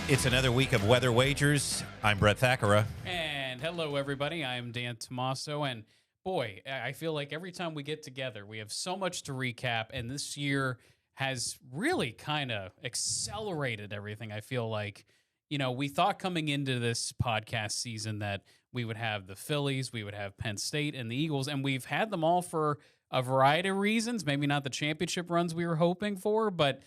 It's another week of Weather Wagers. I'm Brett Thackeray. And hello, everybody. I'm Dan Tomaso. And boy, I feel like every time we get together, we have so much to recap. And this year has really kind of accelerated everything. I feel like, we thought coming into this podcast season that we would have the Phillies, we would have Penn State and the Eagles, and we've had them all for a variety of reasons. Maybe not the championship runs we were hoping for, but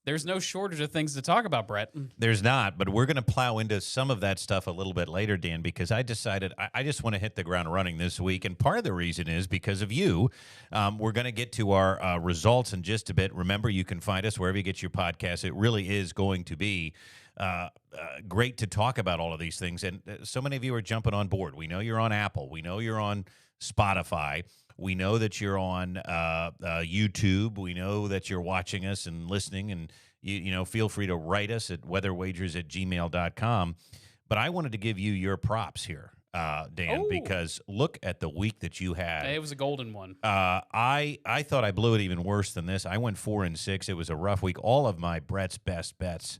there's no shortage of things to talk about, Brett. There's not, but we're going to plow into some of that stuff a little bit later, Dan, because I decided I just want to hit the ground running this week. And part of the reason is because of you. We're going to get to our results in just a bit. Remember, you can find us wherever you get your podcasts. It really is going to be great to talk about all of these things. And so many of you are jumping on board. We know you're on Apple. We know you're on Spotify. We know that you're on YouTube. We know that you're watching us and listening, and you feel free to write us at weatherwagers@gmail.com. But I wanted to give you your props here, Dan, because look at the week that you had. It was a golden one. I thought I blew it even worse than this. I went 4-6. It was a rough week. All of my Brett's best bets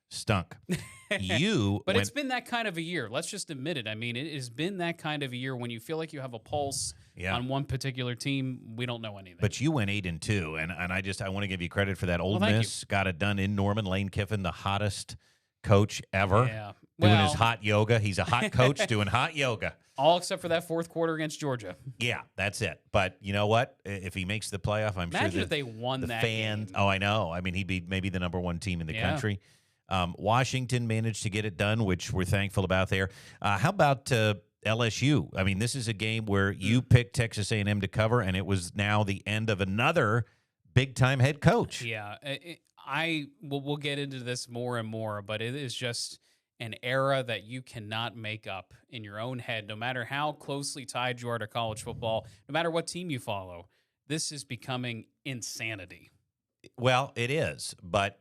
stunk. But it's been that kind of a year. Let's just admit it. I mean, it has been that kind of a year when you feel like you have a pulse on one particular team. We don't know anything. But you went 8-2, and I want to give you credit for that. Ole Miss got it done in Norman. Lane Kiffin, the hottest coach ever, doing his hot yoga. He's a hot coach doing hot yoga. All except for that fourth quarter against Georgia. Yeah, that's it. But you know what? If he makes the playoff, Imagine sure if they won that fans. Game. Oh, I know. I mean, he'd be maybe the number one team in the country. Washington managed to get it done, which we're thankful about there. How about LSU? I mean, this is a game where you picked Texas A&M to cover, and it was now the end of another big-time head coach. Yeah, we'll get into this more and more, but it is just an era that you cannot make up in your own head, no matter how closely tied you are to college football, no matter what team you follow. This is becoming insanity. Well, it is, but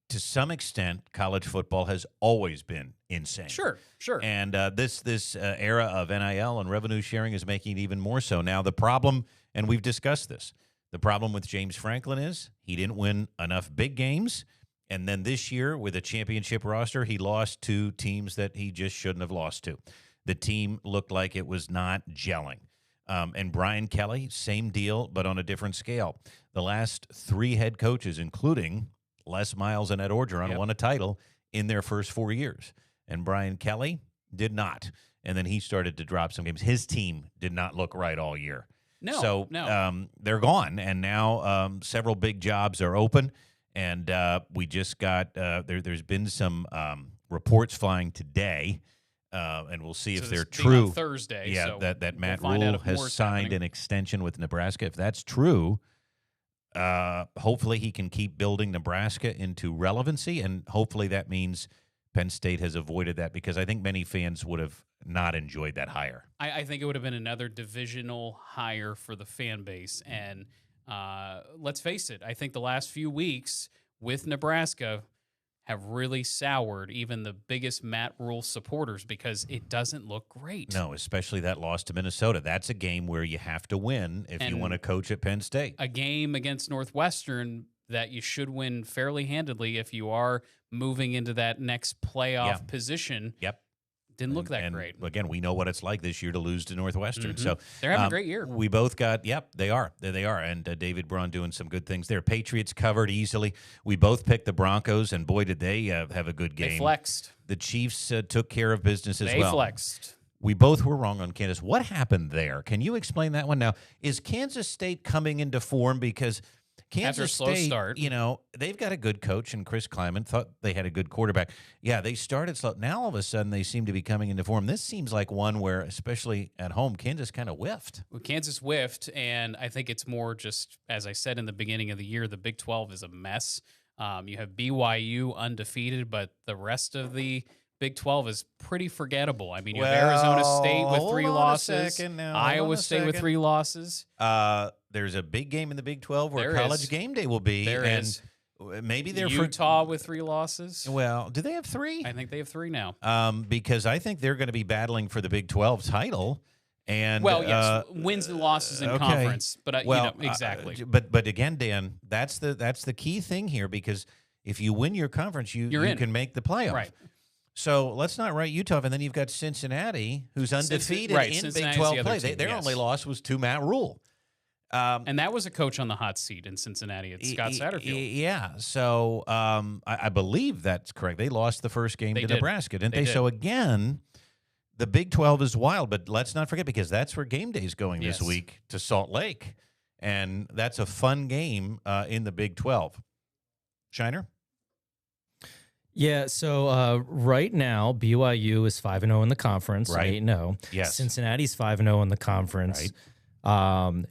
to some extent, college football has always been insane. Sure. And this era of NIL and revenue sharing is making it even more so. Now, the problem, and we've discussed this, the problem with James Franklin is he didn't win enough big games. And then this year, with a championship roster, he lost to teams that he just shouldn't have lost to. The team looked like it was not gelling. And Brian Kelly, same deal, but on a different scale. The last three head coaches, including Les Miles and Ed Orgeron, won a title in their first 4 years. And Brian Kelly did not. And then he started to drop some games. His team did not look right all year. No. They're gone. And now several big jobs are open. And we just got there's been some reports flying today, and we'll see if they're true. On Thursday. Yeah, so that Matt Rule has signed an extension with Nebraska. If that's true, hopefully he can keep building Nebraska into relevancy, and hopefully that means Penn State has avoided that, because I think many fans would have not enjoyed that hire. I think it would have been another divisional hire for the fan base, and let's face it, I think the last few weeks with Nebraska have really soured even the biggest Matt Rule supporters, because it doesn't look great. No, especially that loss to Minnesota. That's a game where you have to win if you want to coach at Penn State. A game against Northwestern that you should win fairly handedly if you are moving into that next playoff position. Yep. Didn't look that great. Again, we know what it's like this year to lose to Northwestern. Mm-hmm. So they're having a great year. We both got, they are. And David Braun doing some good things there. Patriots covered easily. We both picked the Broncos, and boy, did they have a good game. They flexed. The Chiefs took care of business as well. They flexed. We both were wrong on Kansas. What happened there? Can you explain that one? Now, is Kansas State coming into form? Because Kansas State, slow start. They've got a good coach, and Chris Kleiman thought they had a good quarterback. Yeah, they started slow. Now, all of a sudden, they seem to be coming into form. This seems like one where, especially at home, Kansas kind of whiffed. Well, Kansas whiffed, and I think it's more just, as I said in the beginning of the year, the Big 12 is a mess. You have BYU undefeated, but the rest of the Big 12 is pretty forgettable. I mean, you have Arizona State with 3 losses, Iowa State with 3 losses. There's a big game in the Big 12 where There College is. Game Day will be. There and is. Maybe they're Utah with 3 losses. Well, do they have 3? I think they have 3 now. Because I think they're going to be battling for the Big 12 title. And yes, wins and losses in conference, but exactly. But again, Dan, that's the key thing here, because if you win your conference, you can make the playoff. Right. So let's not write Utah off. And then you've got Cincinnati, who's undefeated in Big 12 play. Their only loss was to Matt Rule. And that was a coach on the hot seat in Cincinnati. It's Scott Satterfield. Yeah. So I believe that's correct. They lost the first game to Nebraska, didn't they? So again, the Big 12 is wild. But let's not forget, because that's where game day is going this week, to Salt Lake. And that's a fun game in the Big 12. Shiner? Yeah, so right now, BYU is 5-0 in the conference, right? 8-0. Yes. Cincinnati's 5-0 in the conference. Right.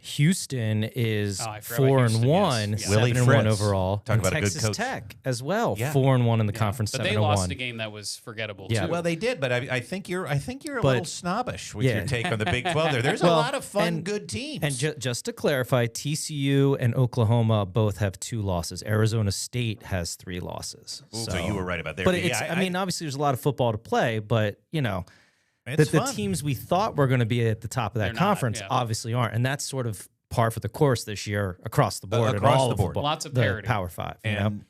Houston is 7-1 4-1, 7-1 overall. Talk about Texas a good coach. Tech as well, 4-1 in the conference. But 7-1. they lost a game that was forgettable. Yeah. too. Well, they did, but I think you're a little snobbish with your take on the Big 12 there. There's a lot of fun, good teams. And just to clarify, TCU and Oklahoma both have 2 losses. Arizona State has 3 losses. So you were right about there. But I mean, obviously, there's a lot of football to play, but the teams we thought were going to be at the top of that conference obviously aren't, and that's sort of par for the course this year across the board. Across the board, football, lots of parity. Power 5, and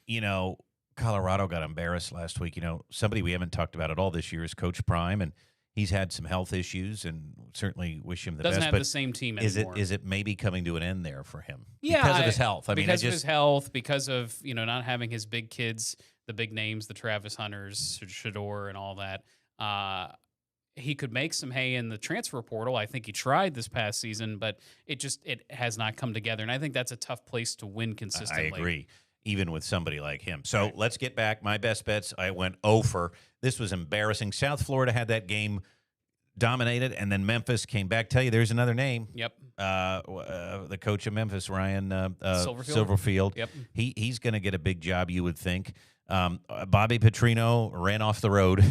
Colorado got embarrassed last week. Somebody we haven't talked about at all this year is Coach Prime, and he's had some health issues, and certainly wish him the best. Doesn't have the same team anymore. Is it maybe coming to an end there for him? Yeah, because of his health. Because of his health, because of not having his big kids, the big names, the Travis Hunters, Shador, and all that. He could make some hay in the transfer portal. I think he tried this past season, but it has not come together. And I think that's a tough place to win consistently. I agree, even with somebody like him. So let's get back. My best bets, I went 0 for. This was embarrassing. South Florida had that game dominated, and then Memphis came back. Tell you, there's another name. Yep. The coach of Memphis, Ryan Silverfield. Yep. He's going to get a big job, you would think. Bobby Petrino ran off the road.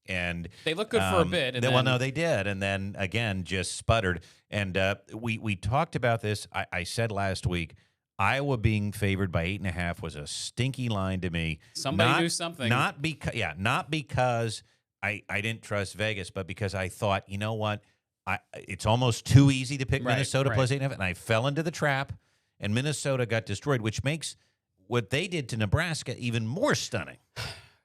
And they looked good for a bit. And no, they did. And then, again, just sputtered. And we talked about this. I said last week, Iowa being favored by 8.5 was a stinky line to me. Somebody knew something. Not because I didn't trust Vegas, but because I thought, you know what? It's almost too easy to pick Minnesota plus 8.5. And I fell into the trap, and Minnesota got destroyed, which makes what they did to Nebraska even more stunning.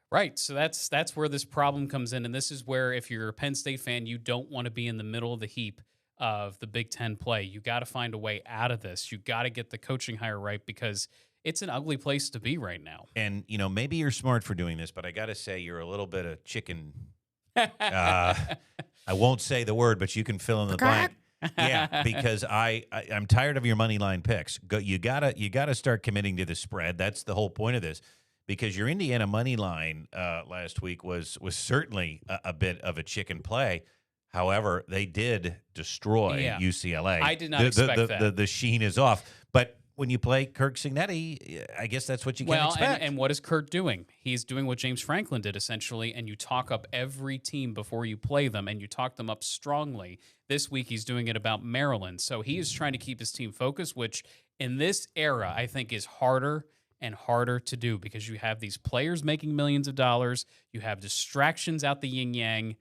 Right, so that's where this problem comes in, and this is where, if you're a Penn State fan, you don't want to be in the middle of the heap of the Big Ten play. You got to find a way out of this. You got to get the coaching hire right, because it's an ugly place to be right now. And maybe you're smart for doing this, but I got to say you're a little bit of chicken. I won't say the word, but you can fill in the blank. Yeah, because I'm tired of your money line picks. You gotta start committing to the spread. That's the whole point of this. Because your Indiana money line last week was certainly a bit of a chicken play. However, they did destroy UCLA. I did not expect that. The sheen is off. But when you play Kirk Cignetti, I guess that's what you can expect. And what is Kirk doing? He's doing what James Franklin did, essentially, and you talk up every team before you play them, and you talk them up strongly. This week, he's doing it about Maryland. So he is trying to keep his team focused, which in this era, I think is harder and harder to do, because you have these players making millions of dollars, you have distractions out the yin-yang,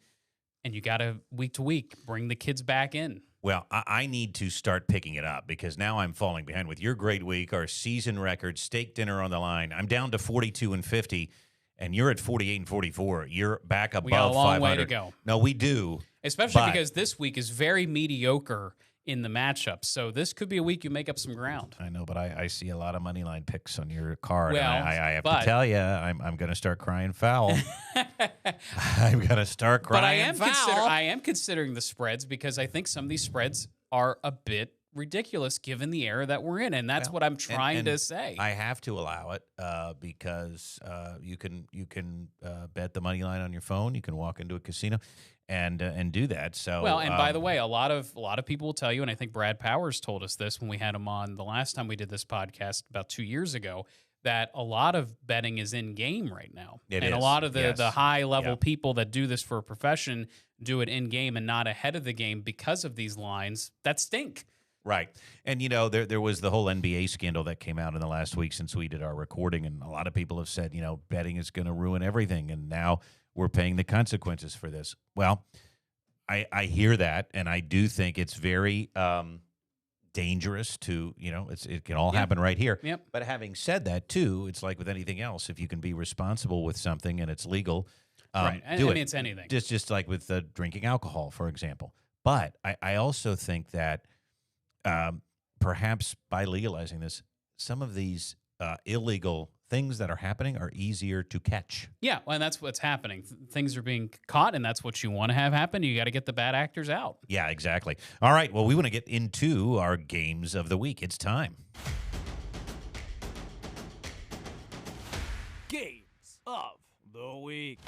and you got to, week to week, bring the kids back in. Well, I need to start picking it up, because now I'm falling behind with your great week, our season record, steak dinner on the line. I'm down to 42-50, and you're at 48-44. You're back above 500. We got a long way to go. No, we do. Especially because this week is very mediocre in the matchup. So this could be a week you make up some ground. I know, but I see a lot of money line picks on your card. Well, and I have to tell you, I'm going to start crying foul. I'm going to start crying foul. I am considering the spreads, because I think some of these spreads are a bit ridiculous given the era that we're in, and that's what I'm trying to say. I have to allow it because you can bet the money line on your phone. You can walk into a casino and do that. So by the way, a lot of people will tell you, and I think Brad Powers told us this when we had him on the last time we did this podcast about 2 years ago, that a lot of betting is in game right now. A lot of the high level people that do this for a profession do it in game and not ahead of the game because of these lines that stink. Right. And, there was the whole NBA scandal that came out in the last week since we did our recording, and a lot of people have said, betting is going to ruin everything, and now we're paying the consequences for this. Well, I hear that, and I do think it's very dangerous to, it can all happen right here. Yep. But having said that, too, it's like with anything else. If you can be responsible with something and it's legal, right. do I it. mean, it's anything. Just like with drinking alcohol, for example. But I also think that perhaps by legalizing this, some of these illegal things that are happening are easier to catch. Yeah, well, and that's what's happening. Things are being caught, and that's what you want to have happen. You got to get the bad actors out. Yeah, exactly. All right, well, we want to get into our games of the week. It's time. Games of the week.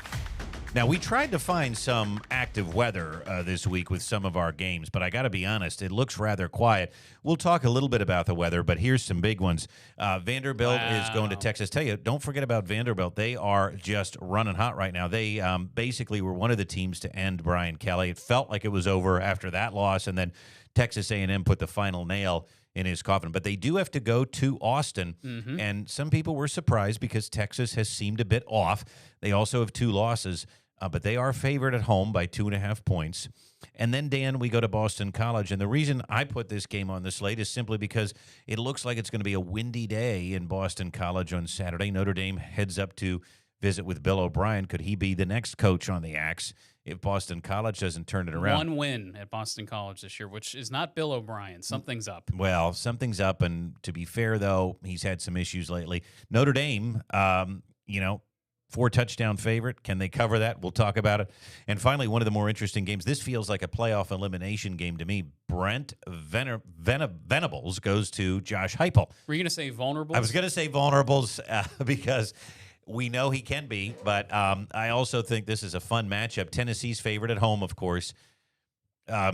Now, we tried to find some active weather this week with some of our games, but I got to be honest, it looks rather quiet. We'll talk a little bit about the weather, but here's some big ones. Vanderbilt is going to Texas. Tell you, don't forget about Vanderbilt. They are just running hot right now. They basically were one of the teams to end Brian Kelly. It felt like it was over after that loss, and then Texas A&M put the final nail in his coffin. But they do have to go to Austin, and some people were surprised because Texas has seemed a bit off. They also have 2 losses, but they are favored at home by 2.5 points. And then, Dan, we go to Boston College, and the reason I put this game on the slate is simply because it looks like it's going to be a windy day in Boston College on Saturday. Notre Dame heads up to visit with Bill O'Brien. Could he be the next coach on the Axe if Boston College doesn't turn it around? One win at Boston College this year, which is not Bill O'Brien. Something's up. Well, something's up, and to be fair, though, he's had some issues lately. Notre Dame, 4-touchdown favorite. Can they cover that? We'll talk about it. And finally, one of the more interesting games. This feels like a playoff elimination game to me. Brent Venables goes to Josh Heupel. Were you going to say vulnerables? I was going to say vulnerables because we know he can be, but I also think this is a fun matchup. Tennessee's favorite at home, of course. I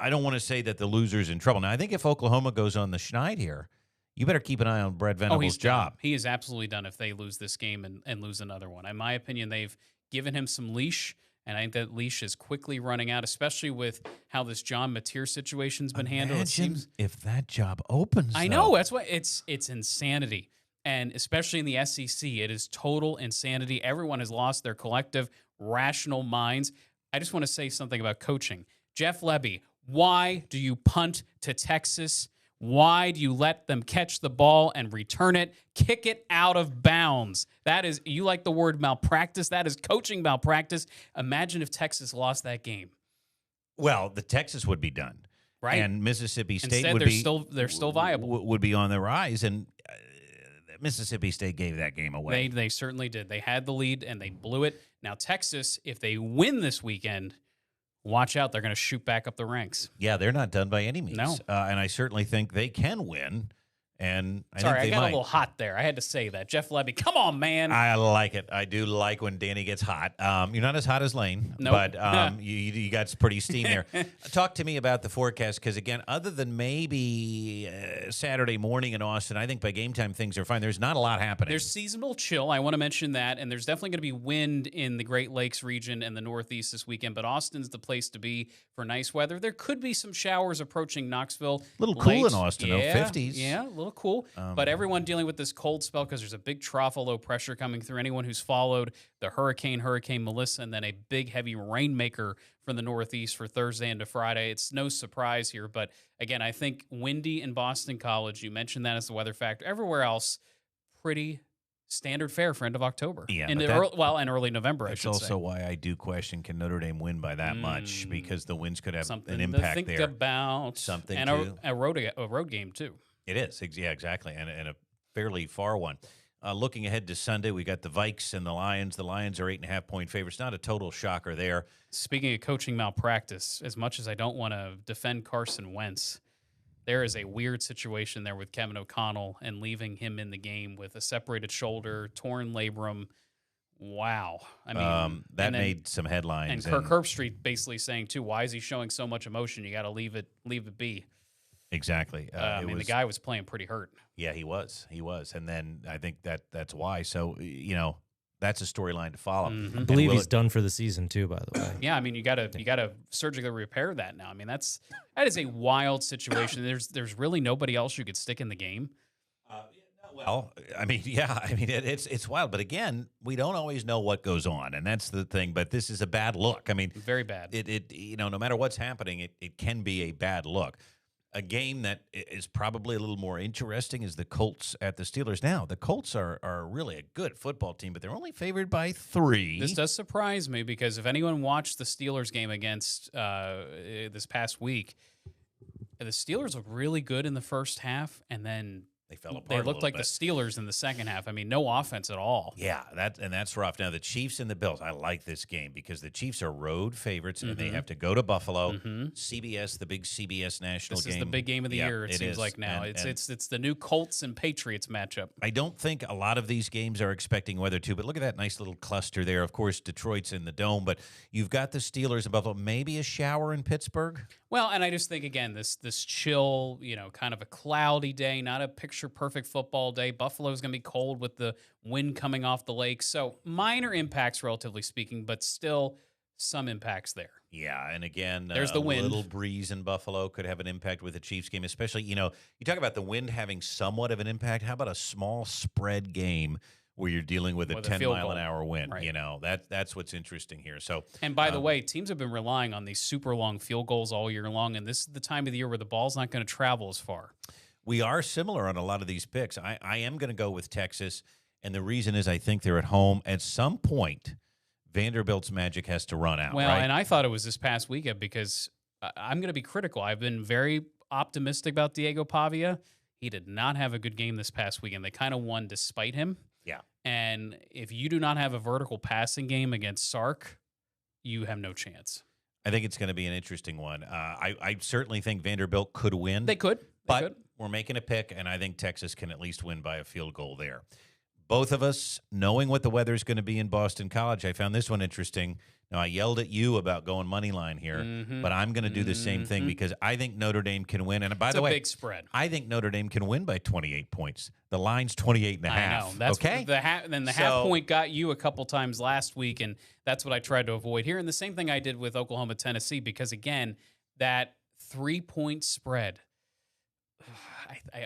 don't want to say that the loser's in trouble. Now, I think if Oklahoma goes on the schneid here, you better keep an eye on Brett Venables' job. He is absolutely done if they lose this game and lose another one. In my opinion, they've given him some leash, and I think that leash is quickly running out, especially with how this John Mateer situation's been handled. It seems if that job opens. I know. That's what it's insanity. And especially in the SEC, it is total insanity. Everyone has lost their collective rational minds. I just want to say something about coaching. Jeff Lebby, why do you punt to Texas? Why do you let them catch the ball and return it? Kick it out of bounds. That is, you like the word malpractice? That is coaching malpractice. Imagine if Texas lost that game. Well, the Texas would be done. Right. And Mississippi State Instead, they're still viable. Would be on the rise. And Mississippi State gave that game away. They certainly did. They had the lead, and they blew it. Now, Texas, if they win this weekend, watch out. They're going to shoot back up the ranks. Yeah, they're not done by any means. No. And I certainly think they can win. And I Sorry, think they I got might. a little hot there. I had to say that. Jeff Lebby, come on, man. I like it. I do like when Danny gets hot. You're not as hot as Lane, Nope. but you got pretty steam there. Talk to me about the forecast, because, again, other than maybe Saturday morning in Austin, I think by game time things are fine. There's not a lot happening. There's seasonal chill. I want to mention that. And there's definitely going to be wind in the Great Lakes region and the Northeast this weekend. But Austin's the place to be for nice weather. There could be some showers approaching Knoxville. A little cool in Austin, 50s. Yeah, a little cool. But everyone dealing with this cold spell because there's a big trough of low pressure coming through. Anyone who's followed the Hurricane Melissa, and then a big heavy rainmaker from the Northeast for Thursday into Friday. It's no surprise here. But again, I think windy in Boston College. You mentioned that as the weather factor. Everywhere else, pretty standard fare for end of October. Yeah, and early November, I should say. That's also why I do question, can Notre Dame win by that much? Because the winds could have something an impact to think there. about. Something and to a road game too. It is, yeah, exactly, and a fairly far one. Looking ahead to Sunday, we got the Vikes and the Lions. The Lions are 8.5-point favorites. Not a total shocker there. Speaking of coaching malpractice, as much as I don't want to defend Carson Wentz, there is a weird situation there with Kevin O'Connell and leaving him in the game with a separated shoulder, torn labrum. Wow. I mean, that made some headlines. And Kirk Herbstreit basically saying, too, why is he showing so much emotion? You got to leave it be. Exactly. The guy was playing pretty hurt. Yeah, he was. And then I think that's why. So, that's a storyline to follow. Mm-hmm. I believe he's done for the season too, by the way. Yeah, I mean, you gotta surgically repair that now. I mean, that is a wild situation. There's really nobody else you could stick in the game. Well, I mean, yeah, it's wild, but again, we don't always know what goes on, and that's the thing. But this is a bad look. I mean, very bad. No matter what's happening, it can be a bad look. A game that is probably a little more interesting is the Colts at the Steelers. Now, the Colts are really a good football team, but they're only favored by 3. This does surprise me because if anyone watched the Steelers game against this past week, the Steelers looked really good in the first half, and then they fell apart. They looked like the Steelers in the second half. I mean, no offense at all. Yeah, that's rough. Now, the Chiefs and the Bills, I like this game because the Chiefs are road favorites, and they have to go to Buffalo. CBS, the big CBS national game. This is the big game of the year, it seems like now. It's the new Colts and Patriots matchup. I don't think a lot of these games are expecting weather, too, but look at that nice little cluster there. Of course, Detroit's in the Dome, but you've got the Steelers and Buffalo. Maybe a shower in Pittsburgh? Well, and I just think, again, this chill, kind of a cloudy day, not a picture-perfect football day. Buffalo's going to be cold with the wind coming off the lake. So minor impacts, relatively speaking, but still some impacts there. Yeah, and again, there's the wind. A little breeze in Buffalo could have an impact with the Chiefs game, especially, you talk about the wind having somewhat of an impact. How about a small spread game where you're dealing with a 10-mile-an-hour wind? Right. That's what's interesting here. So, and by the way, teams have been relying on these super long field goals all year long, and this is the time of the year where the ball's not going to travel as far. We are similar on a lot of these picks. I am going to go with Texas, and the reason is I think they're at home. At some point, Vanderbilt's magic has to run out. Well, right? And I thought it was this past weekend because I'm going to be critical. I've been very optimistic about Diego Pavia. He did not have a good game this past weekend. They kind of won despite him. Yeah. And if you do not have a vertical passing game against Sark, you have no chance. I think it's going to be an interesting one. I certainly think Vanderbilt could win. They could. But we're making a pick, and I think Texas can at least win by a field goal there. Both of us, knowing what the weather is going to be in Boston College, I found this one interesting. Now, I yelled at you about going money line here, but I'm going to do the same thing because I think Notre Dame can win. And by the way, big spread. I think Notre Dame can win by 28 points. The line's 28.5. I know. That's okay. Then the half point got you a couple times last week, and that's what I tried to avoid here. And the same thing I did with Oklahoma, Tennessee, because again, that 3-point spread.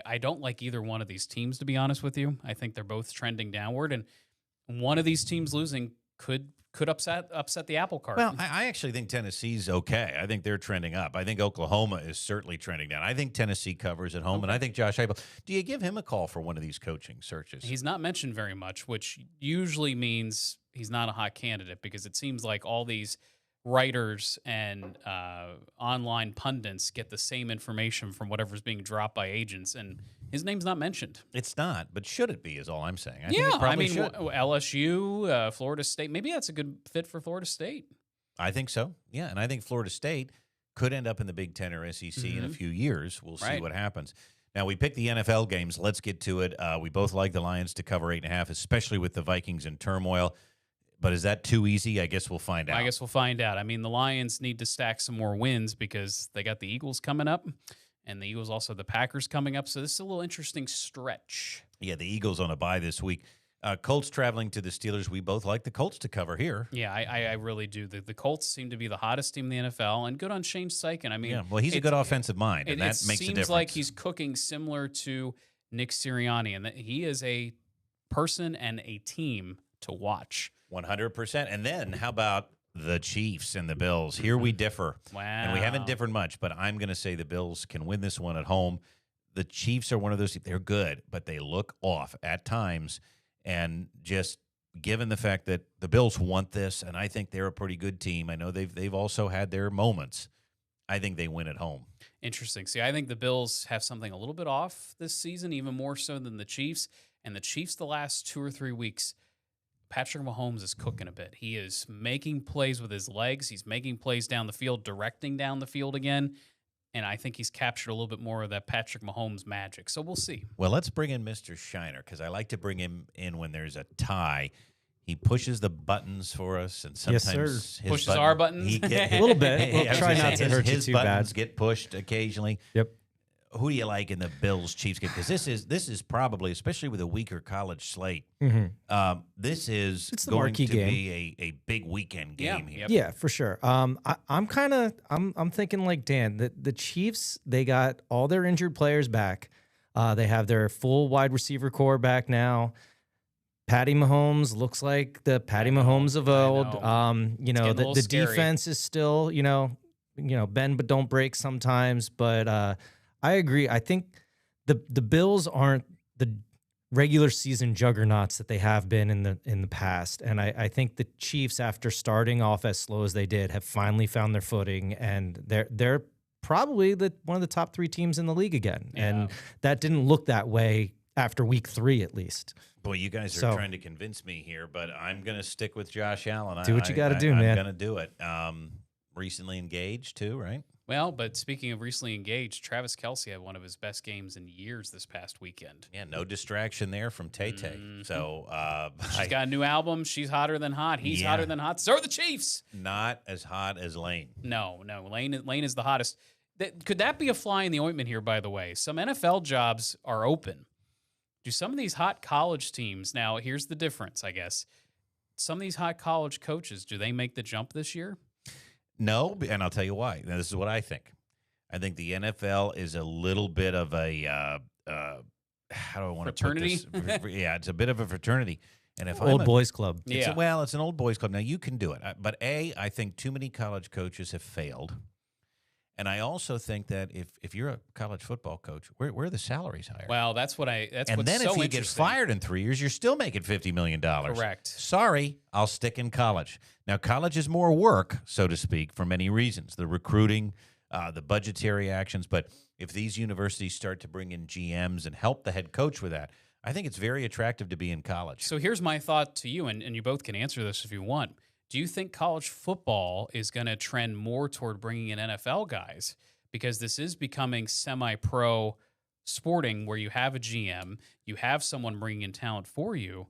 I don't like either one of these teams, to be honest with you. I think they're both trending downward, and one of these teams losing could upset the apple cart. Well, I actually think Tennessee's okay. I think they're trending up. I think Oklahoma is certainly trending down. I think Tennessee covers at home, and I think Josh Heupel. Do you give him a call for one of these coaching searches? He's not mentioned very much, which usually means he's not a hot candidate because it seems like all these writers and online pundits get the same information from whatever's being dropped by agents, and his name's not mentioned. It's not, but should it be is all I'm saying. I mean, LSU, Florida State, maybe that's a good fit for Florida State. I think so, yeah, and I think Florida State could end up in the Big Ten or SEC in a few years. We'll see what happens. Now, we picked the NFL games. Let's get to it. We both like the Lions to cover 8.5, especially with the Vikings in turmoil. But is that too easy? I guess we'll find out. I mean, the Lions need to stack some more wins because they got the Eagles coming up, and the Eagles also the Packers coming up. So this is a little interesting stretch. Yeah, the Eagles on a bye this week. Colts traveling to the Steelers. We both like the Colts to cover here. Yeah, I really do. The Colts seem to be the hottest team in the NFL, and good on Shane Steichen. I mean, yeah, well, he's a good offensive mind, and that makes a difference. It seems like he's cooking similar to Nick Sirianni, and that he is a person and a team to watch. 100%. And then how about the Chiefs and the Bills? Here we differ. Wow. And we haven't differed much, but I'm going to say the Bills can win this one at home. The Chiefs are one of those, they're good, but they look off at times. And just given the fact that the Bills want this, and I think they're a pretty good team. I know they've also had their moments. I think they win at home. Interesting. See, I think the Bills have something a little bit off this season, even more so than the Chiefs. And the Chiefs the last 2 or 3 weeks, Patrick Mahomes is cooking a bit. He is making plays with his legs. He's making plays down the field, directing down the field again. And I think he's captured a little bit more of that Patrick Mahomes magic. So we'll see. Well, let's bring in Mr. Shiner because I like to bring him in when there's a tie. He pushes the buttons for us, and sometimes he pushes our buttons. A little bit. We'll try not to hurt you too bad. His buttons get pushed occasionally. Yep. Who do you like in the Bills-Chiefs game? Because this is probably, especially with a weaker college slate, this is going to be a big weekend game here. Yeah, for sure. I'm thinking like Dan. The Chiefs, they got all their injured players back. They have their full wide receiver core back now. Patty Mahomes looks like the Patty Mahomes of old. The defense is still bend but don't break sometimes, but I agree. I think the Bills aren't the regular season juggernauts that they have been in the past, and I think the Chiefs, after starting off as slow as they did, have finally found their footing, and they're probably one of the top 3 teams in the league again. Yeah. And that didn't look that way after week 3, at least. Boy, you guys are trying to convince me here, but I'm going to stick with Josh Allen. Do what you got to do, man. I'm going to do it. Recently engaged too, right? Well, but speaking of recently engaged, Travis Kelce had one of his best games in years this past weekend. Yeah, no distraction there from Tay-Tay. Mm-hmm. So she's got a new album. She's hotter than hot. He's hotter than hot. So are the Chiefs. Not as hot as Lane. No. Lane is the hottest. Could that be a fly in the ointment here, by the way? Some NFL jobs are open. Do some of these hot college teams, now here's the difference, I guess. Some of these hot college coaches, do they make the jump this year? No, and I'll tell you why. Now, this is what I think. I think the NFL is a little bit of a how do I want fraternity? to put this? Yeah, it's a bit of a fraternity. And if old boys club. It's it's an old boys club. Now you can do it, but I think too many college coaches have failed, and I also think that if you're a college football coach, where are the salaries higher? Well, that's and what's then so if you get fired in 3 years, you're still making $50 million. Correct. Sorry, I'll stick in college. Now, college is more work, so to speak, for many reasons. The recruiting, the budgetary actions. But if these universities start to bring in GMs and help the head coach with that, I think it's very attractive to be in college. So here's my thought to you, and you both can answer this if you want. Do you think college football is going to trend more toward bringing in NFL guys? Because this is becoming semi-pro sporting where you have a GM, you have someone bringing in talent for you.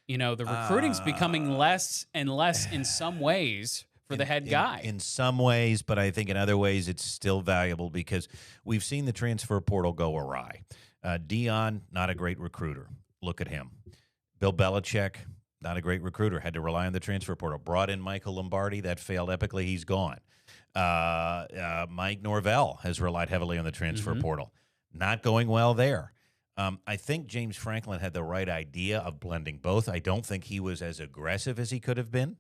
You know, the recruiting's becoming less and less in some ways for the head guy. In some ways, but I think in other ways it's still valuable because we've seen the transfer portal go awry. Dion, not a great recruiter. Look at him. Bill Belichick, not a great recruiter. Had to rely on the transfer portal. Brought in Michael Lombardi. That failed epically. He's gone. Mike Norvell has relied heavily on the transfer portal. Not going well there. I think James Franklin had the right idea of blending both. I don't think he was as aggressive as he could have been.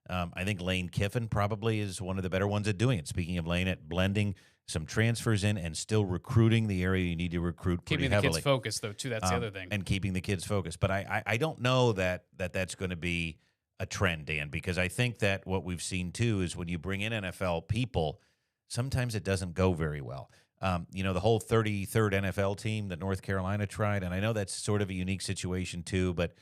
I think Lane Kiffin probably is one of the better ones at doing it. Speaking of Lane, at blending some transfers in and still recruiting the area you need to recruit pretty heavily. Keeping the kids focused, though, too. That's the other thing. And keeping the kids focused. But I don't know that's going to be a trend, Dan, because I think that what we've seen, too, is when you bring in NFL people, sometimes it doesn't go very well. The whole 33rd NFL team that North Carolina tried, and I know that's sort of a unique situation, too, but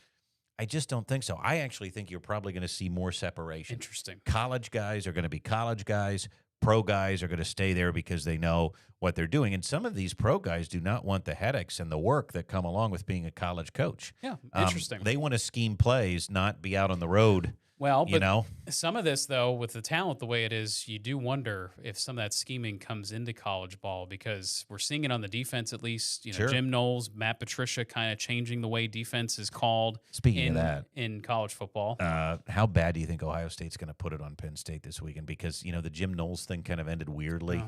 I just don't think so. I actually think you're probably going to see more separation. Interesting. College guys are going to be college guys. Pro guys are going to stay there because they know what they're doing. And some of these pro guys do not want the headaches and the work that come along with being a college coach. Yeah, interesting. They want to scheme plays, not be out on the road. Well, but some of this, though, with the talent the way it is, you do wonder if some of that scheming comes into college ball because we're seeing it on the defense at least. Sure. Jim Knowles, Matt Patricia kind of changing the way defense is called. Speaking of that, in college football. How bad do you think Ohio State's going to put it on Penn State this weekend? Because, the Jim Knowles thing kind of ended weirdly.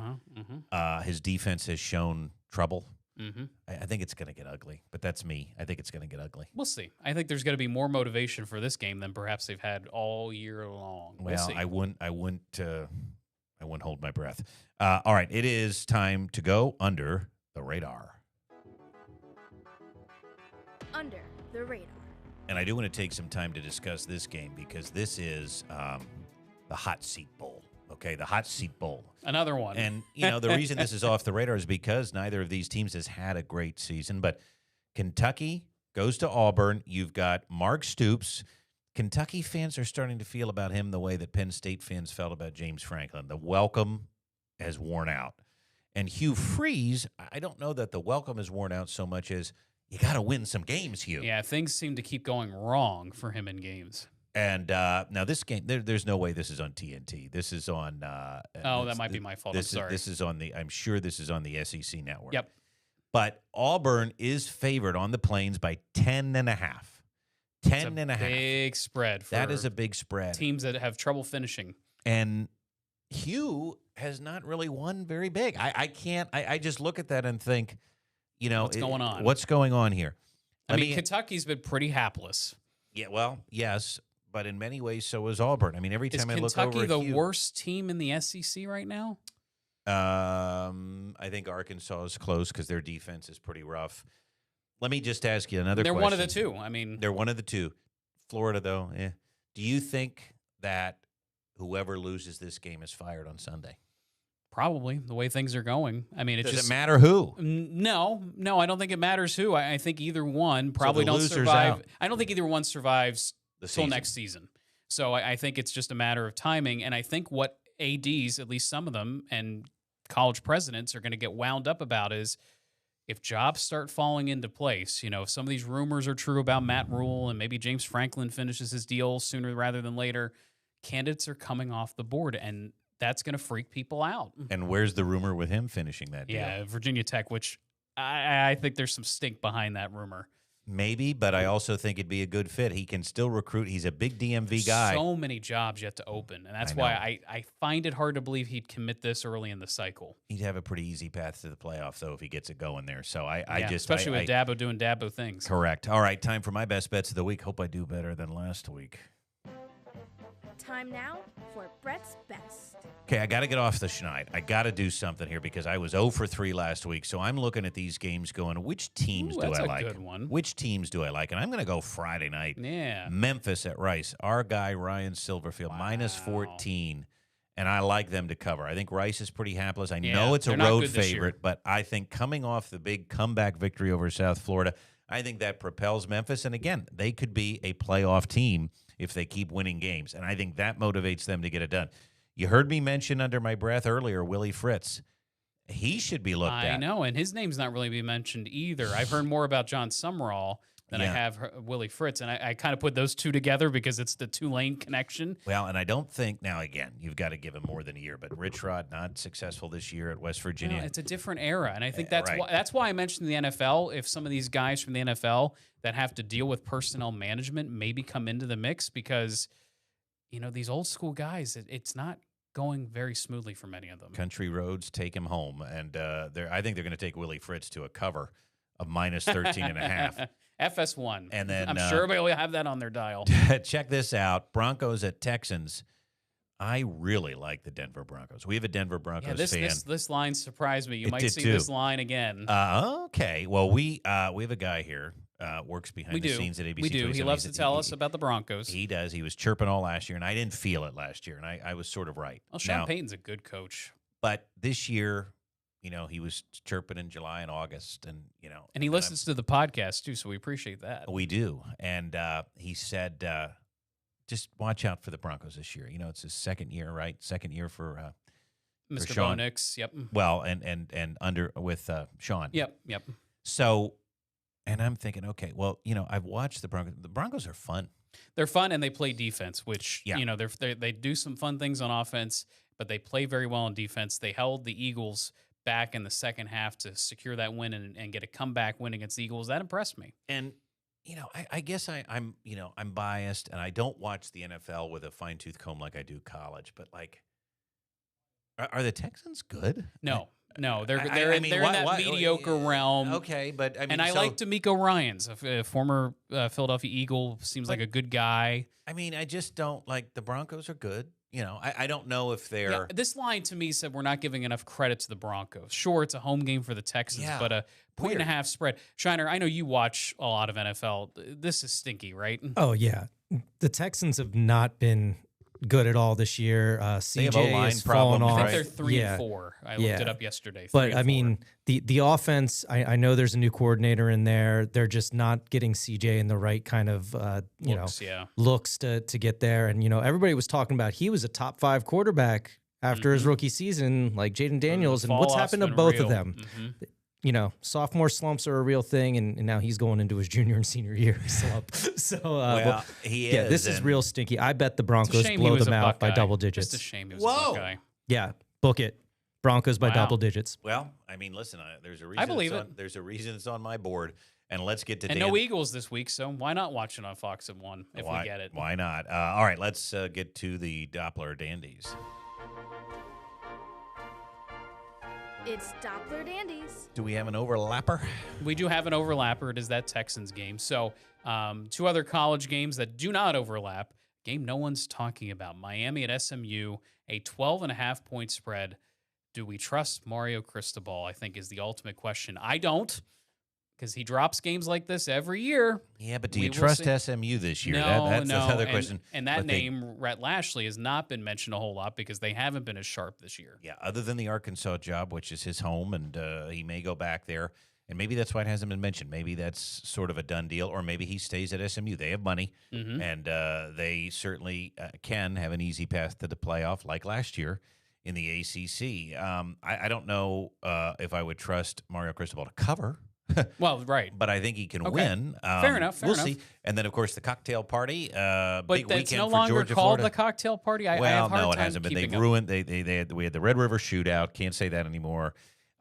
His defense has shown trouble. I think it's going to get ugly, but that's me. I think it's going to get ugly. We'll see. I think there's going to be more motivation for this game than perhaps they've had all year long. We'll see. I wouldn't hold my breath. All right, it is time to go under the radar. Under the radar. And I do want to take some time to discuss this game because this is the Hot Seat Bowl. Okay, the Hot Seat Bowl. Another one. And, the reason this is off the radar is because neither of these teams has had a great season. But Kentucky goes to Auburn. You've got Mark Stoops. Kentucky fans are starting to feel about him the way that Penn State fans felt about James Franklin. The welcome has worn out. And Hugh Freeze, I don't know that the welcome has worn out so much as you got to win some games, Hugh. Yeah, things seem to keep going wrong for him in games. And now this game, there's no way this is on TNT. This is on. That might be my fault. I'm sorry. This is on the. I'm sure this is on the SEC network. Yep. But Auburn is favored on the Plains by 10.5. 10.5. Big spread. That is a big spread. Teams that have trouble finishing. And Hugh has not really won very big. I can't. I just look at that and think, what's going on? What's going on here? Kentucky's been pretty hapless. Yeah. Well, yes. But in many ways, so is Auburn. Every time I look over at Kentucky the Hugh, worst team in the SEC right now? I think Arkansas is close because their defense is pretty rough. Let me just ask you another They're question. one of the two. I mean, They're one of the two. Florida, though, do you think that whoever loses this game is fired on Sunday? probably the way things are going. I mean, Does it matter who? No, I don't think it matters who. I think either one probably the don't loser's survive. out. I don't think either one survives The till season. next season. So I think it's just a matter of timing. And I think what ADs, at least some of them, and college presidents are going to get wound up about is if jobs start falling into place. If some of these rumors are true about Matt Rule and maybe James Franklin finishes his deal sooner rather than later, candidates are coming off the board, and that's going to freak people out. And where's the rumor with him finishing that deal? Yeah, Virginia Tech, which I think there's some stink behind that rumor. Maybe, but I also think it'd be a good fit. He can still recruit. He's a big DMV guy. So many jobs yet to open, and that's why I find it hard to believe he'd commit this early in the cycle. He'd have a pretty easy path to the playoff, though, if he gets it going there. So especially with Dabo doing Dabo things. Correct. All right, time for my best bets of the week. Hope I do better than last week. Time now for Brett's Best. Okay, I got to get off the schneid. I got to do something here because I was 0 for 3 last week. So I'm looking at these games going, which teams do that's I a like? good one. Which teams do I like? And I'm going to go Friday night. Yeah. Memphis at Rice. Our guy, Ryan Silverfield, minus 14. And I like them to cover. I think Rice is pretty hapless. I know it's a they're not road good this year. favorite, but I think coming off the big comeback victory over South Florida, I think that propels Memphis. And again, they could be a playoff team if they keep winning games. And I think that motivates them to get it done. You heard me mention under my breath earlier, Willie Fritz. He should be looked at. I know, and his name's not really being mentioned either. I've heard more about John Summerall than I have Willie Fritz, and I kind of put those two together because it's the Tulane connection. Well, and I don't think, now again, you've got to give him more than a year, but Rich Rod not successful this year at West Virginia. No, it's a different era, and I think Right. that's why I mentioned the NFL. If some of these guys from the NFL that have to deal with personnel management maybe come into the mix because, these old school guys, it's not going very smoothly for many of them. Country roads take him home, and I think they're going to take Willie Fritz to a cover of minus 13.5. FS1. And then I'm sure everybody will have that on their dial. Check this out. Broncos at Texans. I really like the Denver Broncos. We have a Denver Broncos fan. This line surprised me. You It might did see too. this line again. Okay. Well, we have a guy here, works behind the scenes at ABC. We do. 27. He loves to tell us about the Broncos. He does. He was chirping all last year, and I didn't feel it last year, and I was sort of right. Well, Sean Now, Payton's a good coach. but this year, he was chirping in July and August, and And he listens to the podcast, too, so we appreciate that. We do. And he said, just watch out for the Broncos this year. It's his second year, right? Second year for Mr. Sean. Bo Nix, yep. Well, and under with Sean. Yep. So, and I'm thinking, okay, well, I've watched the Broncos. The Broncos are fun. They're fun, and they play defense, which, Yeah. they do some fun things on offense, but they play very well on defense. They held the Eagles back in the second half to secure that win and get a comeback win against the Eagles. That impressed me. And I guess I'm biased, and I don't watch the NFL with a fine tooth comb like I do college. But like, are the Texans good? No, they're I mean, in that mediocre realm. Okay, but I mean, And I like D'Amico Ryans, a former Philadelphia Eagle, seems like a good guy. I mean, I just don't like the Broncos are good. I don't know if they're. Yeah, this line to me said we're not giving enough credit to the Broncos. Sure, it's a home game for the Texans, Yeah. but a point Weird. and a half spread. Shiner, I know you watch a lot of NFL. This is stinky, right? Oh yeah, the Texans have not been good at all this year. They have CJ O-line has fallen problems, off. I right? think they're 3 Yeah. and 4. I Yeah. looked it up yesterday. 3 But and I 4. mean, the offense. I know there's a new coordinator in there. They're just not getting CJ in the right kind of looks to get there. And everybody was talking about he was a top 5 quarterback after his rookie season, like Jaden Daniels. And what's happened to both of them? Sophomore slumps are a real thing, and now he's going into his junior and senior year slump. So, he is. yeah, this is and- real stinky. I bet the It's a Broncos shame he blow was them a out by Buckeye. double digits. Just a shame he was Whoa. a Buckeye. Yeah, book it. Broncos by Wow. double digits. Well, I mean, listen, there's a reason. believe it's it. on, there's a reason it's on my board, and let's get to And Dan. no Eagles this week, so why not watch it on Fox at 1 if we get it? Why not? All right, let's get to the Doppler dandies. It's Doppler Dandies. Do we have an overlapper? We do have an overlapper. It is that Texans game. So 2 other college games that do not overlap. Game no one's talking about. Miami at SMU, a 12.5 point spread. do we trust Mario Cristobal? I think is the ultimate question. I don't, because he drops games like this every year. Yeah, but do We you will trust see. SMU this year? No, That's no. another question. And that But they- name, Rhett Lashley, has not been mentioned a whole lot because they haven't been as sharp this year. Yeah, other than the Arkansas job, which is his home, and he may go back there. And maybe that's why it hasn't been mentioned. Maybe that's sort of a done deal, or maybe he stays at SMU. They have money, and they certainly can have an easy path to the playoff, like last year in the ACC. I don't know if I would trust Mario Cristobal to cover. Well, right. But I think he can Okay. win. Fair enough. We'll see. And then, of course, the cocktail party. But big that's weekend no for longer Georgia, called Florida. the cocktail party. I have Well, a hard no, it time hasn't been. They've keeping up. ruined. We had the Red River Shootout. Can't say that anymore.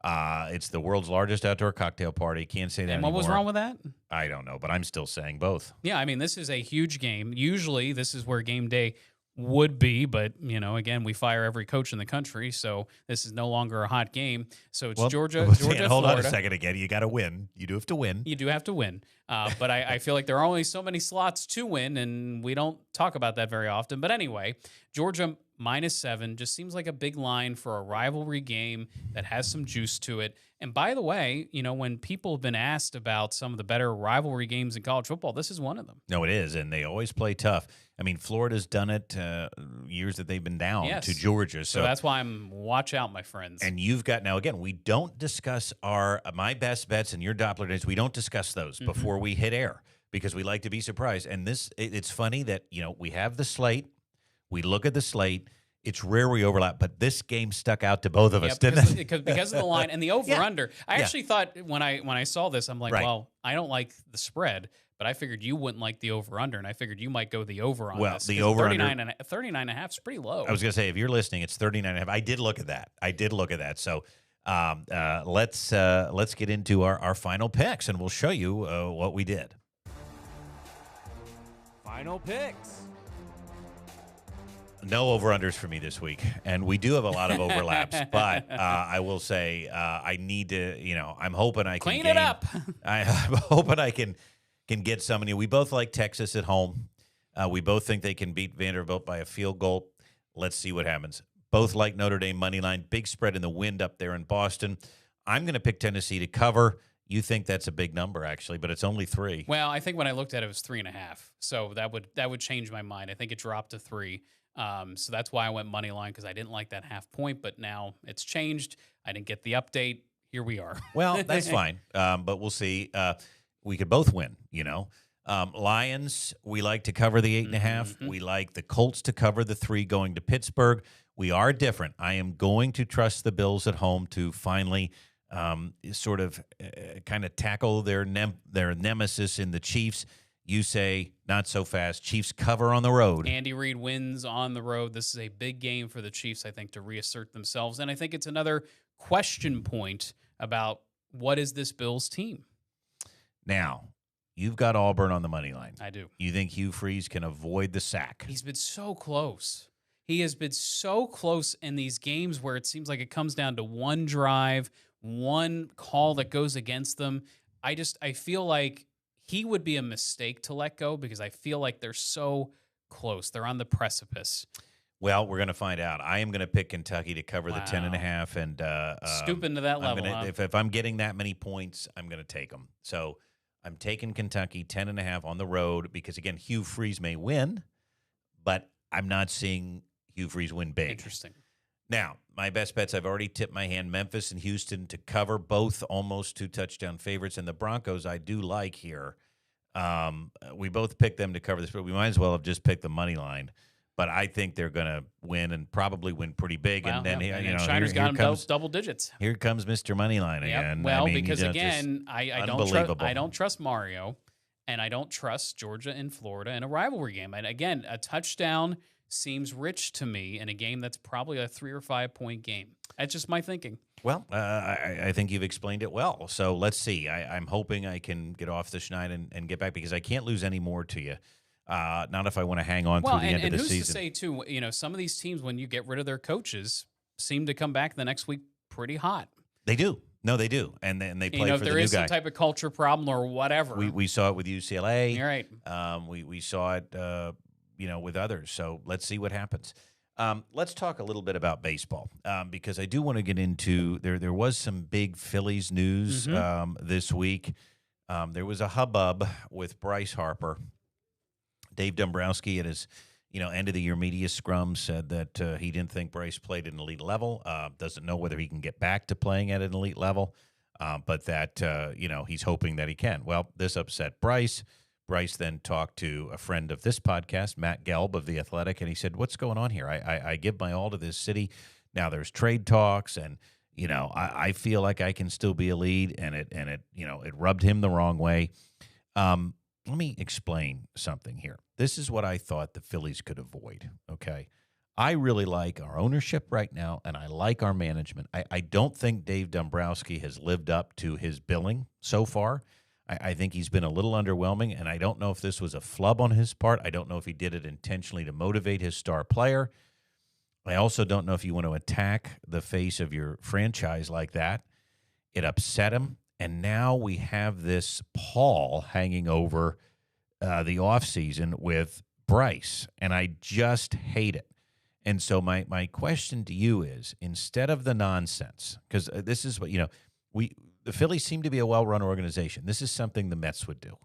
It's the world's largest outdoor cocktail party. Can't say that And anymore. what was wrong with that? I don't know, but I'm still saying both. Yeah, I mean, this is a huge game. Usually, this is where game day would be, but again, we fire every coach in the country, so this is no longer a hot game. So it's Georgia, Dan, Florida. hold on a second again. You got to win. You do have to win. You do have to win, but I feel like there are only so many slots to win, and we don't talk about that very often. But anyway, Georgia -7 just seems like a big line for a rivalry game that has some juice to it. And by the way, when people have been asked about some of the better rivalry games in college football, this is one of them. No, it is, and they always play tough. I mean, Florida's done it years that they've been down Yes. to Georgia. So that's why I'm watch out, my friends. And you've got now again. We don't discuss my best bets and your Doppler days. We don't discuss those before we hit air because we like to be surprised. And it's funny that we have the slate. We look at the slate. It's rare we overlap, but this game stuck out to both of us, didn't it? Because of the line and the over/under. I Yeah. actually thought when I saw this, I'm like, Right. well, I don't like the spread, but I figured you wouldn't like the over/under, and I figured you might go the over on Well, this. the 'Cause over-under- 39 and a half is pretty low. I was going to say, if you're listening, it's 39.5. I did look at that. So let's get into our final picks, and we'll show you what we did. Final picks. No over-unders for me this week, and we do have a lot of overlaps. But I will say I need to, I'm hoping I can Clean it up. I'm hoping I can get some. We both like Texas at home. We both think they can beat Vanderbilt by a field goal. Let's see what happens. Both like Notre Dame money line. Big spread in the wind up there in Boston. I'm going to pick Tennessee to cover. You think that's a big number, actually, but it's only 3. Well, I think when I looked at it, it was 3.5. So that would change my mind. I think it dropped to 3. So that's why I went money line, because I didn't like that half point, but now it's changed. I didn't get the update. Here we are. Well, that's fine, but we'll see. We could both win, Lions, we like to cover the 8.5. We like the Colts to cover the 3 going to Pittsburgh. We are different. I am going to trust the Bills at home to finally sort of kind of tackle their nemesis in the Chiefs. You say not so fast. Chiefs cover on the road. Andy Reid wins on the road. This is a big game for the Chiefs, I think, to reassert themselves. And I think it's another question point about what is this Bills team? Now, you've got Auburn on the money line. I do. You think Hugh Freeze can avoid the sack? He's been so close. He has been so close in these games where it seems like it comes down to one drive, one call that goes against them. I feel like he would be a mistake to let go because I feel like they're so close. They're on the precipice. Well, we're going to find out. I am going to pick Kentucky to cover the 10.5, and Stoop into that level. If I'm getting that many points, I'm going to take them. So I'm taking Kentucky 10.5 on the road because, again, Hugh Freeze may win, but I'm not seeing Hugh Freeze win big. Interesting. Now, my best bets, I've already tipped my hand. Memphis and Houston to cover, both almost 2-touchdown favorites. And the Broncos I do like here. We both picked them to cover this, but we might as well have just picked the money line. But I think they're going to win and probably win pretty big. Wow, and then, Shiner's got him double digits. Here comes Mr. Moneyline again. Yep. Well, I mean, because again, I don't trust Mario, and I don't trust Georgia and Florida in a rivalry game. And again, a touchdown seems rich to me in a game that's probably a 3 or 5 point game. That's just my thinking. Well, I think you've explained it well. So let's see. I'm hoping I can get off the schneid and get back because I can't lose any more to you. Not if I want to hang on through the end of the season. And who's to say, too, some of these teams, when you get rid of their coaches, seem to come back the next week pretty hot. They do. No, they do. And they play for the new guy. If there is some type of culture problem or whatever. We saw it with UCLA. You're right. We saw it, with others. So let's see what happens. Let's talk a little bit about baseball because I do want to get into there was some big Phillies news this week. There was a hubbub with Bryce Harper. Dave Dombrowski at his end of the year media scrum said that he didn't think Bryce played at an elite level. Doesn't know whether he can get back to playing at an elite level, but that he's hoping that he can. Well, this upset Bryce. Bryce then talked to a friend of this podcast, Matt Gelb of The Athletic, and he said, "What's going on here? I give my all to this city. Now there's trade talks, and I feel like I can still be a lead, and it rubbed him the wrong way." Let me explain something here. This is what I thought the Phillies could avoid. Okay, I really like our ownership right now, and I like our management. I don't think Dave Dombrowski has lived up to his billing so far. I think he's been a little underwhelming, and I don't know if this was a flub on his part. I don't know if he did it intentionally to motivate his star player. I also don't know if you want to attack the face of your franchise like that. It upset him, and now we have this pall hanging over the offseason with Bryce, and I just hate it. And so my question to you is, instead of the nonsense, because this is what, the Phillies seem to be a well-run organization. This is something the Mets would do.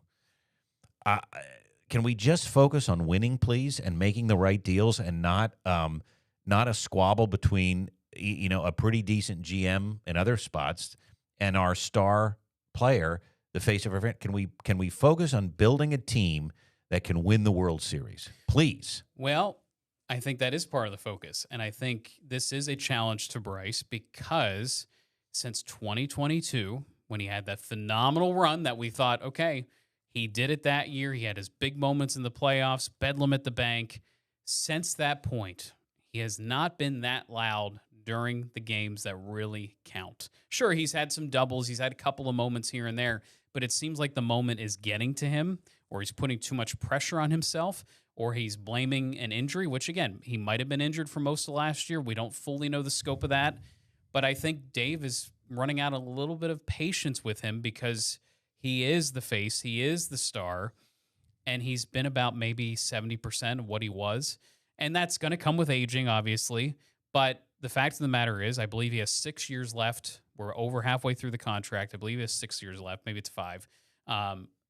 Can we just focus on winning, please, and making the right deals, and not a squabble between a pretty decent GM in other spots and our star player, the face of our event? Can we focus on building a team that can win the World Series, please? Well, I think that is part of the focus, and I think this is a challenge to Bryce because since 2022, when he had that phenomenal run that we thought, okay, he did it that year. He had his big moments in the playoffs, bedlam at the bank. Since that point, he has not been that loud during the games that really count. Sure, he's had some doubles. He's had a couple of moments here and there, but it seems like the moment is getting to him, or he's putting too much pressure on himself, or he's blaming an injury, which, again, he might have been injured for most of last year. We don't fully know the scope of that. But I think Dave is running out a little bit of patience with him because he is the face, he is the star, and he's been about maybe 70% of what he was. And that's going to come with aging, obviously. But the fact of the matter is, I believe he has 6 years left. We're over halfway through the contract. I believe he has 6 years left. Maybe it's 5.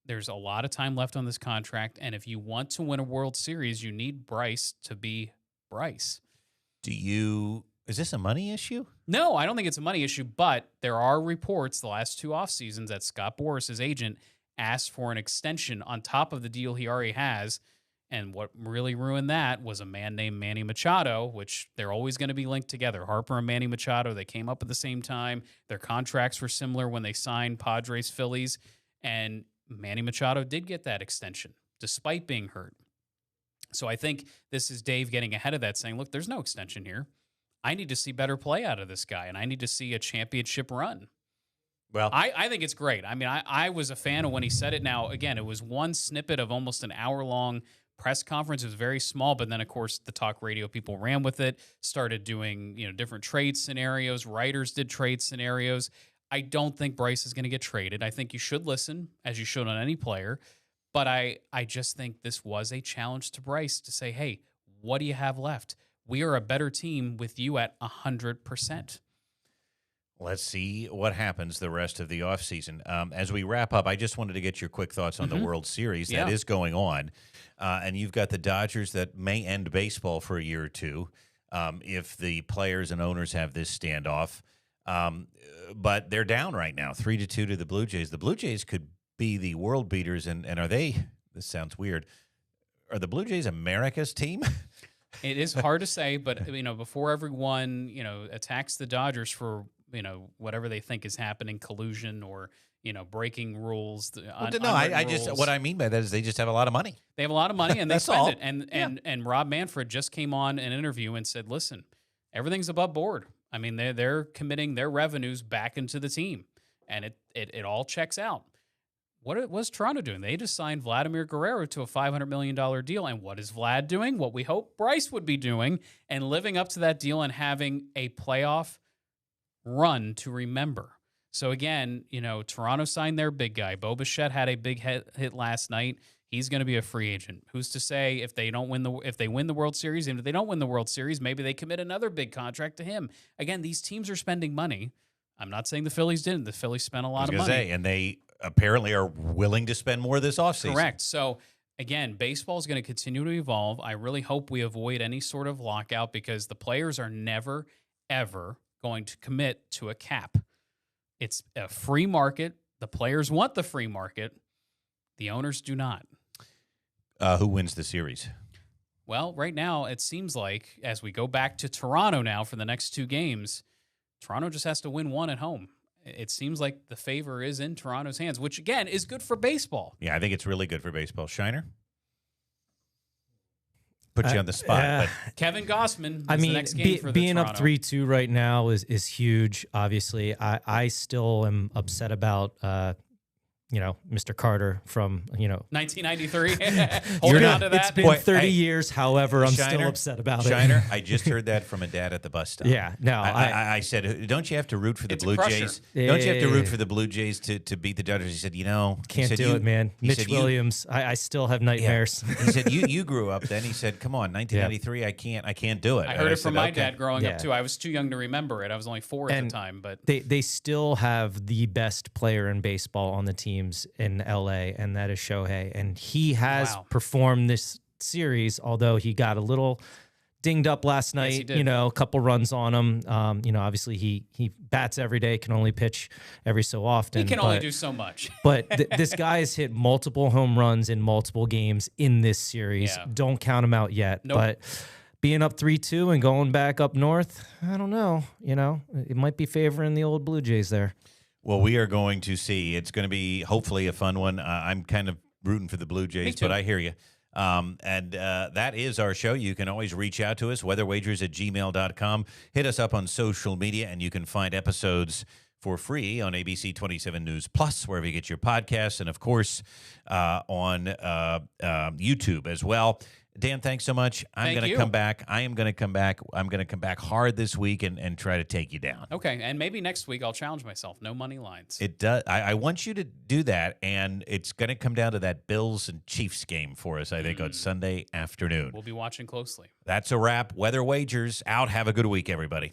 There's a lot of time left on this contract. And if you want to win a World Series, you need Bryce to be Bryce. Is this a money issue? No, I don't think it's a money issue, but there are reports the last 2 off seasons that Scott Boras, his agent, asked for an extension on top of the deal he already has. And what really ruined that was a man named Manny Machado, which they're always going to be linked together. Harper and Manny Machado, they came up at the same time. Their contracts were similar when they signed Padres, Phillies, and Manny Machado did get that extension despite being hurt. So I think this is Dave getting ahead of that, saying, look, there's no extension here. I need to see better play out of this guy, and I need to see a championship run. Well, I think it's great. I mean, I was a fan of when he said it. Now, again, it was one snippet of almost an hour-long press conference. It was very small, but then, of course, the talk radio people ran with it, started doing different trade scenarios. Writers did trade scenarios. I don't think Bryce is going to get traded. I think you should listen, as you should on any player. But I just think this was a challenge to Bryce to say, hey, what do you have left? We are a better team with you at 100%. Let's see what happens the rest of the offseason. As we wrap up, I just wanted to get your quick thoughts on the World Series that is going on. And you've got the Dodgers that may end baseball for a year or two if the players and owners have this standoff. But they're down right now, 3-2 to the Blue Jays. The Blue Jays could be the world beaters. And are they, this sounds weird, are the Blue Jays America's team? It is hard to say, but before everyone attacks the Dodgers for whatever they think is happening, collusion or breaking rules. What I mean by that is they just have a lot of money. They have a lot of money and they spend all. it. And Rob Manfred just came on an interview and said, "Listen, everything's above board. I mean, they're committing their revenues back into the team, and it all checks out." What was Toronto doing? They just signed Vladimir Guerrero to a $500 million deal. And what is Vlad doing? What we hope Bryce would be doing, and living up to that deal and having a playoff run to remember. So again, Toronto signed their big guy. Bo Bichette had a big hit last night. He's going to be a free agent. Who's to say if they win the World Series, and if they don't win the World Series, maybe they commit another big contract to him. Again, these teams are spending money. I'm not saying the Phillies didn't. The Phillies spent a lot of money. And they apparently are willing to spend more this offseason. Correct. So, again, baseball is going to continue to evolve. I really hope we avoid any sort of lockout because the players are never, ever going to commit to a cap. It's a free market. The players want the free market. The owners do not. Who wins the series? Well, right now, it seems like as we go back to Toronto now for the next 2 games, Toronto just has to win one at home. It seems like the favor is in Toronto's hands, which, again, is good for baseball. Yeah, I think it's really good for baseball. Shiner? Put you on the spot. But Kevin Gossman is the next game for the being Toronto. up 3-2 right now is huge, obviously. I still am upset about Mr. Carter from, 1993. Holding on to that. It's been 30 years. However, I'm still upset about Shiner, I just heard that from a dad at the bus stop. Yeah, no. I said, don't you have to root for the Blue Jays? Yeah, don't you have to root for the Blue Jays to beat the Dodgers? He said, can't do it, man. Mitch Williams, I still have nightmares. Yeah. He said, you grew up then. He said, come on, 1993, I can't do it. I heard it from my dad growing up, too. I was too young to remember it. I was only 4 at the time. But they still have the best player in baseball on the teams in LA, and that is Shohei. And he has performed this series, although he got a little dinged up last night. A couple runs on him. Obviously he bats every day, can only pitch every so often. He can only do so much. But this guy has hit multiple home runs in multiple games in this series. Yeah. Don't count him out yet. Nope. But being up 3-2 and going back up north, I don't know. It might be favoring the old Blue Jays there. Well, we are going to see. It's going to be hopefully a fun one. I'm kind of rooting for the Blue Jays, but I hear you. And that is our show. You can always reach out to us, weatherwagers@gmail.com. Hit us up on social media, and you can find episodes for free on ABC 27 News Plus, wherever you get your podcasts, and, of course, on YouTube as well. Dan, thanks so much. I'm going to come back. I am going to come back. I'm going to come back hard this week and try to take you down. Okay, and maybe next week I'll challenge myself. No money lines. It does. I want you to do that, and it's going to come down to that Bills and Chiefs game for us, I think, on Sunday afternoon. We'll be watching closely. That's a wrap. Weather Wagers out. Have a good week, everybody.